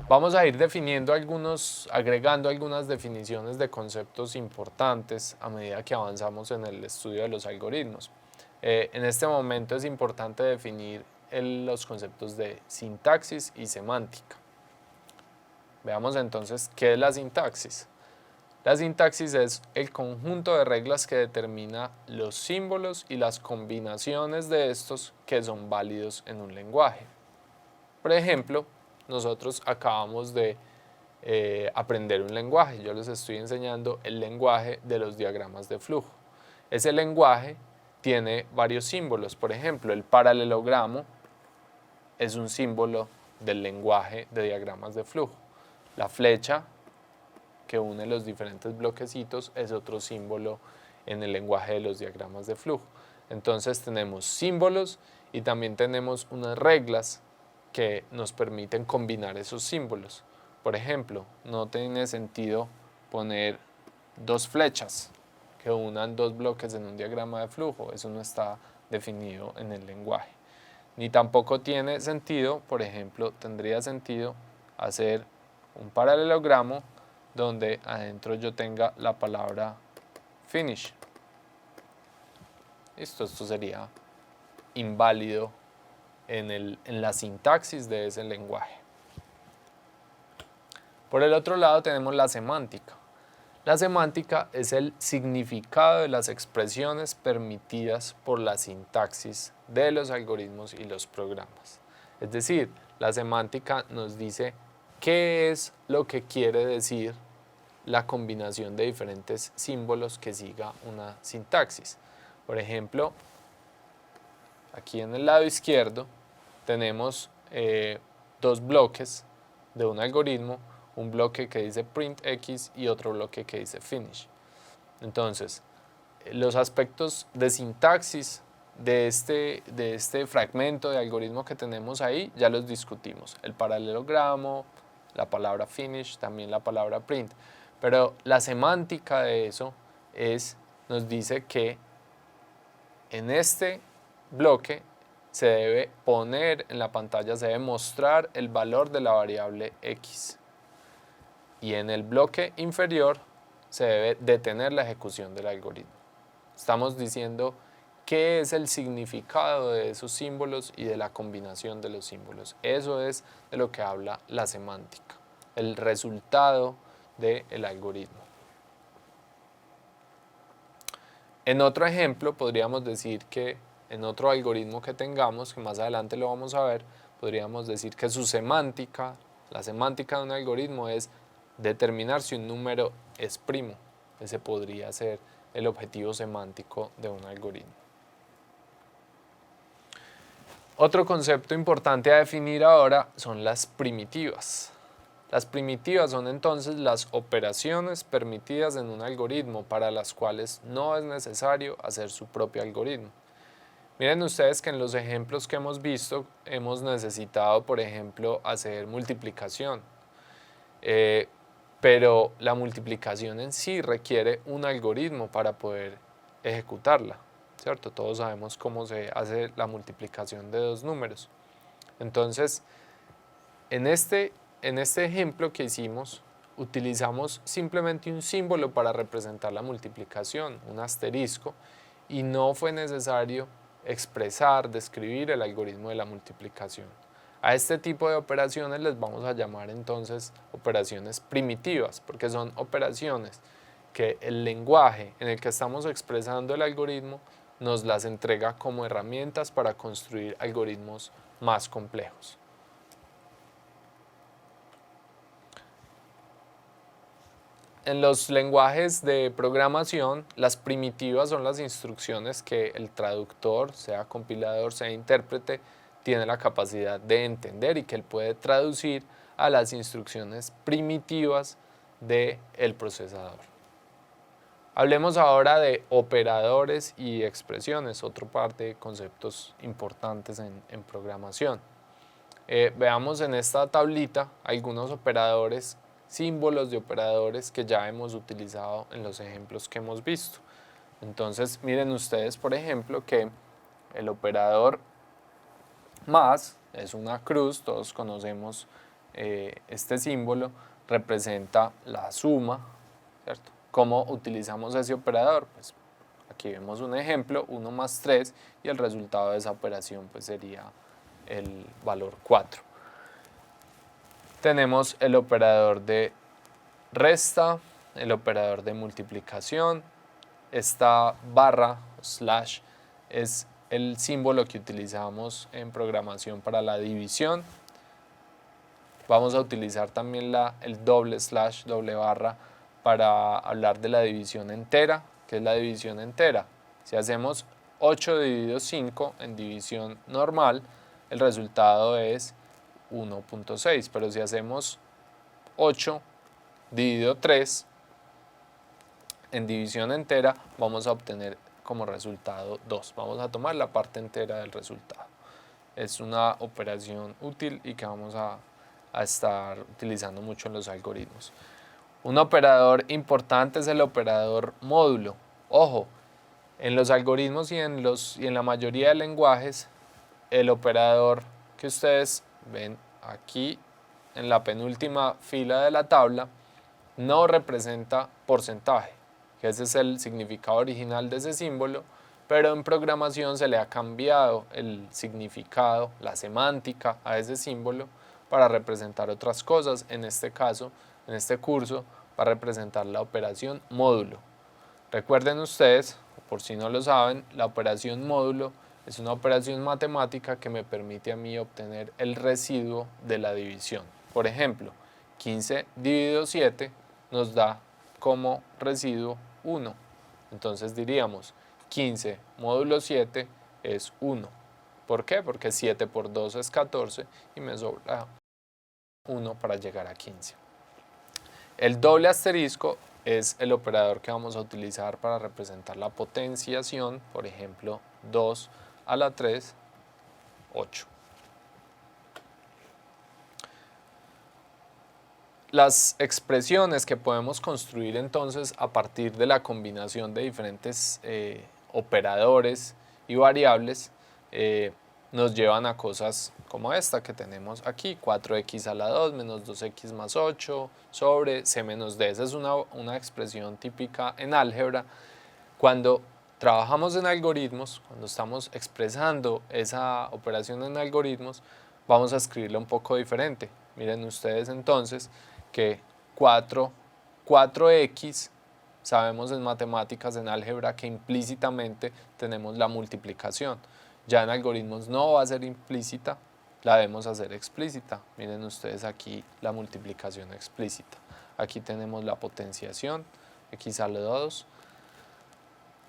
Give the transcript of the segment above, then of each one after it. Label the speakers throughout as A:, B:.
A: Vamos a ir agregando algunas definiciones de conceptos importantes a medida que avanzamos en el estudio de los algoritmos. En este momento es importante definir los conceptos de sintaxis y semántica. Veamos entonces qué es la sintaxis. La sintaxis es el conjunto de reglas que determina los símbolos y las combinaciones de estos que son válidos en un lenguaje. Por ejemplo, nosotros acabamos de aprender un lenguaje. Yo les estoy enseñando el lenguaje de los diagramas de flujo. Ese lenguaje tiene varios símbolos. Por ejemplo, el paralelogramo es un símbolo del lenguaje de diagramas de flujo. La flecha que une los diferentes bloquecitos es otro símbolo en el lenguaje de los diagramas de flujo. Entonces tenemos símbolos y también tenemos unas reglas que nos permiten combinar esos símbolos. Por ejemplo, no tiene sentido poner dos flechas que unan dos bloques en un diagrama de flujo, eso no está definido en el lenguaje. Ni tampoco tiene sentido, por ejemplo, tendría sentido hacer un paralelogramo donde adentro yo tenga la palabra finish. Esto sería inválido en la sintaxis de ese lenguaje. Por el otro lado tenemos la semántica. La semántica es el significado de las expresiones permitidas por la sintaxis de los algoritmos y los programas. Es decir, la semántica nos dice qué es lo que quiere decir la combinación de diferentes símbolos que siga una sintaxis. Por ejemplo, aquí en el lado izquierdo tenemos dos bloques de un algoritmo, un bloque que dice printx y otro bloque que dice finish. Entonces, los aspectos de sintaxis de este fragmento de algoritmo que tenemos ahí ya los discutimos. El paralelogramo, la palabra finish, también la palabra print. Pero la semántica de eso nos dice que en este bloque se debe poner en la pantalla, se debe mostrar el valor de la variable x. Y en el bloque inferior se debe detener la ejecución del algoritmo. Estamos diciendo qué es el significado de esos símbolos y de la combinación de los símbolos. Eso es de lo que habla la semántica, el resultado del algoritmo. En otro ejemplo podríamos decir que en otro algoritmo que tengamos, que más adelante lo vamos a ver, podríamos decir que su semántica, la semántica de un algoritmo es determinar si un número es primo. Ese podría ser el objetivo semántico de un algoritmo. Otro concepto importante a definir ahora son las primitivas. Las primitivas son entonces las operaciones permitidas en un algoritmo para las cuales no es necesario hacer su propio algoritmo. Miren ustedes que en los ejemplos que hemos visto hemos necesitado, por ejemplo, hacer multiplicación. Pero la multiplicación en sí requiere un algoritmo para poder ejecutarla, ¿cierto? Todos sabemos cómo se hace la multiplicación de dos números. Entonces, en este ejemplo que hicimos, utilizamos simplemente un símbolo para representar la multiplicación, un asterisco, y no fue necesario describir el algoritmo de la multiplicación. A este tipo de operaciones les vamos a llamar entonces operaciones primitivas, porque son operaciones que el lenguaje en el que estamos expresando el algoritmo nos las entrega como herramientas para construir algoritmos más complejos. En los lenguajes de programación, las primitivas son las instrucciones que el traductor, sea compilador, sea intérprete, tiene la capacidad de entender y que él puede traducir a las instrucciones primitivas del procesador. Hablemos ahora de operadores y expresiones, otro par de conceptos importantes en programación. Veamos en esta tablita algunos operadores, símbolos de operadores que ya hemos utilizado en los ejemplos que hemos visto. Entonces miren ustedes, por ejemplo, que el operador más es una cruz, todos conocemos este símbolo representa la suma, ¿cierto? ¿Cómo utilizamos ese operador? Pues aquí vemos un ejemplo, 1 más 3, y el resultado de esa operación pues sería el valor 4. Tenemos el operador de resta, el operador de multiplicación. Esta barra, slash, es el símbolo que utilizamos en programación para la división. Vamos a utilizar también el doble slash, doble barra, para hablar de la división entera. ¿Qué es la división entera? Si hacemos 8 dividido 5 en división normal, el resultado es 1.6, pero si hacemos 8 dividido 3 en división entera, vamos a obtener como resultado 2. Vamos a tomar la parte entera del resultado. Es una operación útil y que vamos a estar utilizando mucho en los algoritmos. Un operador importante es el operador módulo. Ojo, en los algoritmos y en la mayoría de lenguajes, el operador que ustedes ven aquí en la penúltima fila de la tabla no representa porcentaje, que ese es el significado original de ese símbolo, pero en programación se le ha cambiado el significado, la semántica a ese símbolo para representar otras cosas. En este caso, en este curso, va a representar la operación módulo. Recuerden ustedes, por si no lo saben, la operación módulo es una operación matemática que me permite a mí obtener el residuo de la división. Por ejemplo, 15 dividido 7 nos da como residuo 1. Entonces diríamos 15 módulo 7 es 1. ¿Por qué? Porque 7 por 2 es 14 y me sobra 1 para llegar a 15. El doble asterisco es el operador que vamos a utilizar para representar la potenciación, por ejemplo, 2 a la 3, 8. Las expresiones que podemos construir entonces a partir de la combinación de diferentes operadores y variables nos llevan a cosas como esta que tenemos aquí, 4x a la 2 menos 2x más 8 sobre c menos d. Esa es una expresión típica en álgebra. Cuando trabajamos en algoritmos, cuando estamos expresando esa operación en algoritmos, vamos a escribirla un poco diferente. Miren ustedes entonces que 4x, sabemos en matemáticas, en álgebra, que implícitamente tenemos la multiplicación. Ya en algoritmos no va a ser implícita, la debemos hacer explícita. Miren ustedes aquí la multiplicación explícita. Aquí tenemos la potenciación, x a la 2.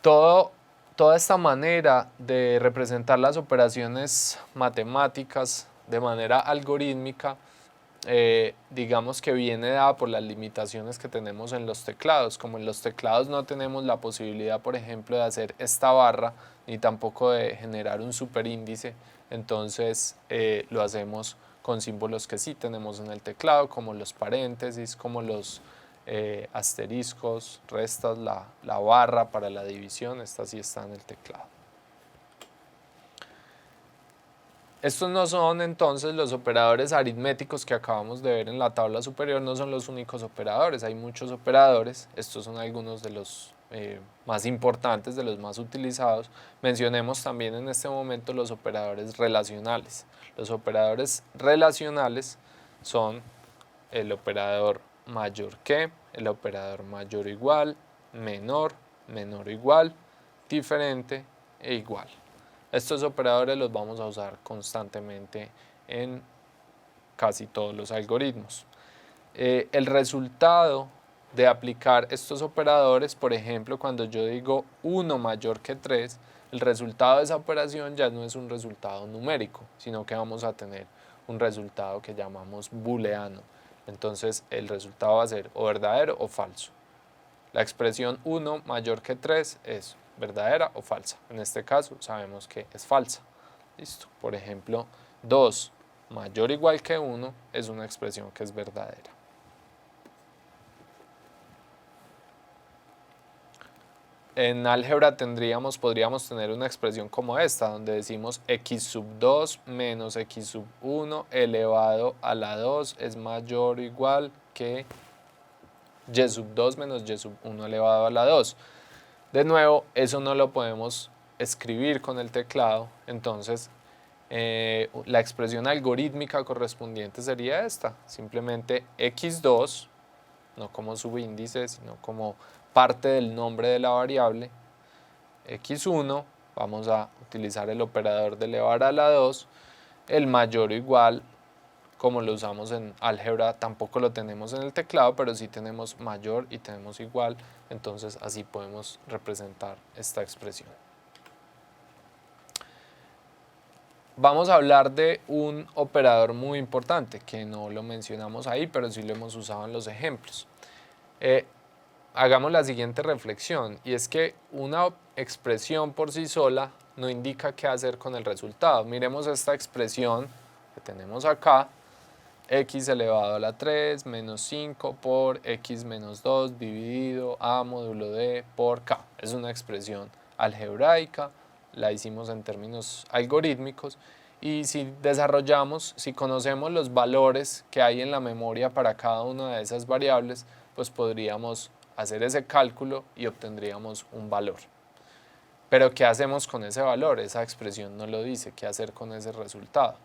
A: Toda esta manera de representar las operaciones matemáticas de manera algorítmica, digamos que viene dada por las limitaciones que tenemos en los teclados. Como en los teclados no tenemos la posibilidad, por ejemplo, de hacer esta barra, ni tampoco de generar un superíndice, entonces lo hacemos con símbolos que sí tenemos en el teclado, como los paréntesis, como los asteriscos, restas, la barra para la división, esta sí está en el teclado. Estos no son entonces los operadores aritméticos que acabamos de ver en la tabla superior, no son los únicos operadores, hay muchos operadores, estos son algunos de los más importantes, de los más utilizados. Mencionemos también en este momento los operadores relacionales. Los operadores relacionales son el operador mayor que, el operador mayor o igual, menor, menor o igual, diferente e igual. Estos operadores los vamos a usar constantemente en casi todos los algoritmos. El resultado de aplicar estos operadores, por ejemplo, cuando yo digo 1 mayor que 3, el resultado de esa operación ya no es un resultado numérico, sino que vamos a tener un resultado que llamamos booleano. Entonces el resultado va a ser o verdadero o falso. La expresión 1 mayor que 3 es verdadera o falsa. En este caso sabemos que es falsa. Listo. Por ejemplo, 2 mayor o igual que 1 es una expresión que es verdadera. en álgebra podríamos tener una expresión como esta, donde decimos x sub 2 menos x sub 1 elevado a la 2 es mayor o igual que y sub 2 menos y sub 1 elevado a la 2. De nuevo, eso no lo podemos escribir con el teclado, entonces la expresión algorítmica correspondiente sería esta, simplemente x2, no como subíndice, sino como parte del nombre de la variable, x1, vamos a utilizar el operador de elevar a la 2, el mayor o igual, como lo usamos en álgebra, tampoco lo tenemos en el teclado, pero sí tenemos mayor y tenemos igual, entonces así podemos representar esta expresión. Vamos a hablar de un operador muy importante, que no lo mencionamos ahí, pero sí lo hemos usado en los ejemplos. Hagamos la siguiente reflexión, y es que una expresión por sí sola no indica qué hacer con el resultado. Miremos esta expresión que tenemos acá, x elevado a la 3 menos 5 por x menos 2 dividido a módulo d por k. Es una expresión algebraica, la hicimos en términos algorítmicos, y si conocemos los valores que hay en la memoria para cada una de esas variables, pues podríamos hacer ese cálculo y obtendríamos un valor. Pero ¿qué hacemos con ese valor? Esa expresión no lo dice, ¿qué hacer con ese resultado?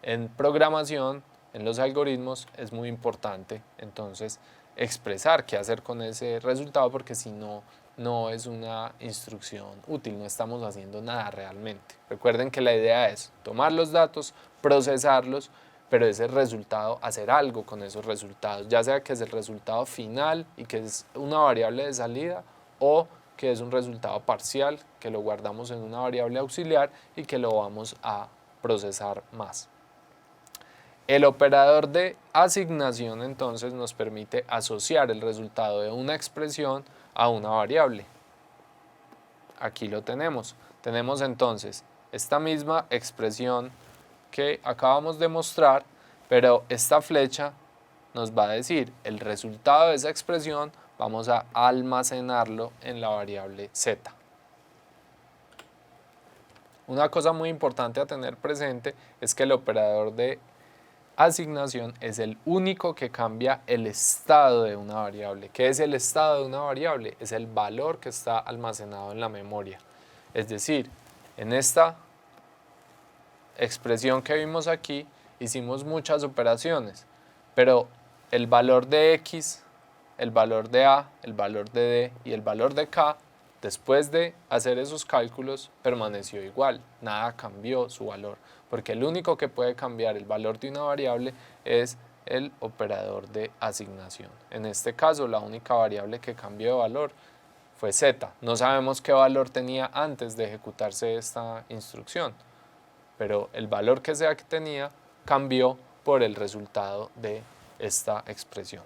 A: En programación, en los algoritmos, es muy importante entonces expresar qué hacer con ese resultado, porque si no, no es una instrucción útil, no estamos haciendo nada realmente. Recuerden que la idea es tomar los datos, procesarlos, pero ese resultado, hacer algo con esos resultados, ya sea que es el resultado final y que es una variable de salida, o que es un resultado parcial que lo guardamos en una variable auxiliar y que lo vamos a procesar más. El operador de asignación entonces nos permite asociar el resultado de una expresión a una variable. Aquí lo tenemos. Tenemos entonces esta misma expresión que acabamos de mostrar, pero esta flecha nos va a decir el resultado de esa expresión, vamos a almacenarlo en la variable z. Una cosa muy importante a tener presente es que el operador de asignación es el único que cambia el estado de una variable. ¿Qué es el estado de una variable? Es el valor que está almacenado en la memoria. Es decir, en esta expresión que vimos aquí, hicimos muchas operaciones, pero el valor de x, el valor de a, el valor de d y el valor de k, después de hacer esos cálculos, permaneció igual, nada cambió su valor, porque el único que puede cambiar el valor de una variable es el operador de asignación. En este caso, la única variable que cambió de valor fue z. No sabemos qué valor tenía antes de ejecutarse esta instrucción, pero el valor que sea que tenía cambió por el resultado de esta expresión.